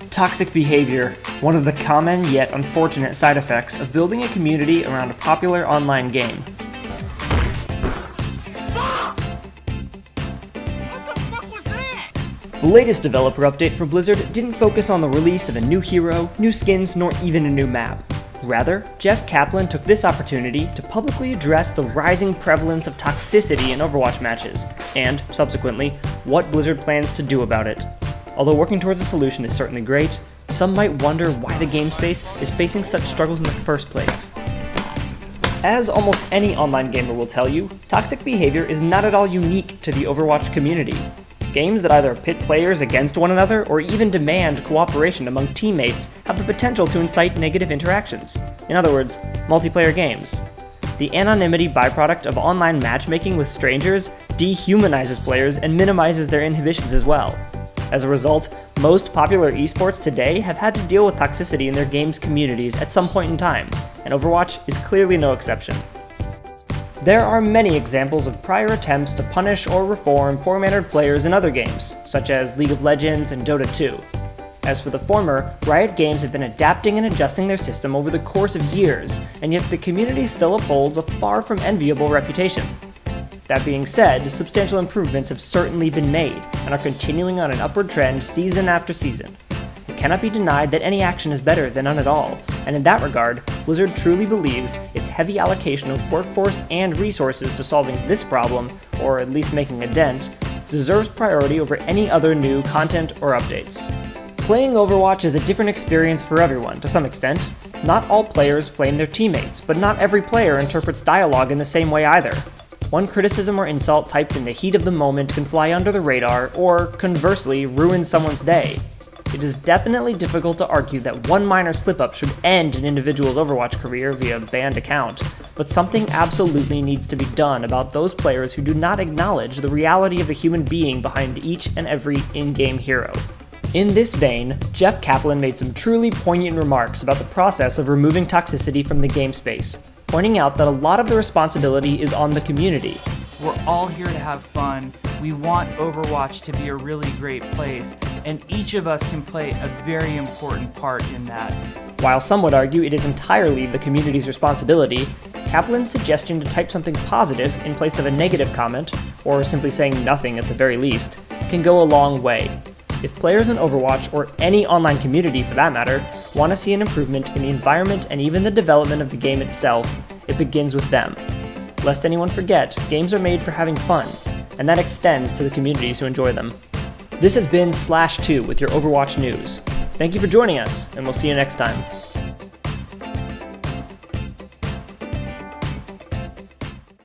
Toxic behavior, one of the common yet unfortunate side effects of building a community around a popular online game. The latest developer update for Blizzard didn't focus on the release of a new hero, new skins, nor even a new map. Rather, Jeff Kaplan took this opportunity to publicly address the rising prevalence of toxicity in Overwatch matches, and, subsequently, what Blizzard plans to do about it. Although working towards a solution is certainly great, some might wonder why the game space is facing such struggles in the first place. As almost any online gamer will tell you, toxic behavior is not at all unique to the Overwatch community. Games that either pit players against one another or even demand cooperation among teammates have the potential to incite negative interactions. In other words, multiplayer games. The anonymity byproduct of online matchmaking with strangers dehumanizes players and minimizes their inhibitions as well. As a result, most popular esports today have had to deal with toxicity in their games' communities at some point in time, and Overwatch is clearly no exception. There are many examples of prior attempts to punish or reform poor-mannered players in other games, such as League of Legends and Dota 2. As for the former, Riot Games have been adapting and adjusting their system over the course of years, and yet the community still upholds a far from enviable reputation. That being said, substantial improvements have certainly been made, and are continuing on an upward trend season after season. It cannot be denied that any action is better than none at all, and in that regard, Blizzard truly believes its heavy allocation of workforce and resources to solving this problem, or at least making a dent, deserves priority over any other new content or updates. Playing Overwatch is a different experience for everyone, to some extent. Not all players flame their teammates, but not every player interprets dialogue in the same way either. One criticism or insult typed in the heat of the moment can fly under the radar, or, conversely, ruin someone's day. It is definitely difficult to argue that one minor slip-up should end an individual's Overwatch career via banned account, but something absolutely needs to be done about those players who do not acknowledge the reality of the human being behind each and every in-game hero. In this vein, Jeff Kaplan made some truly poignant remarks about the process of removing toxicity from the game space, pointing out that a lot of the responsibility is on the community. We're all here to have fun. We want Overwatch to be a really great place, and each of us can play a very important part in that. While some would argue it is entirely the community's responsibility, Kaplan's suggestion to type something positive in place of a negative comment, or simply saying nothing at the very least, can go a long way. If players in Overwatch, or any online community for that matter, want to see an improvement in the environment and even the development of the game itself, it begins with them. Lest anyone forget, games are made for having fun, and that extends to the communities who enjoy them. This has been /2 with your Overwatch news. Thank you for joining us, and we'll see you next time.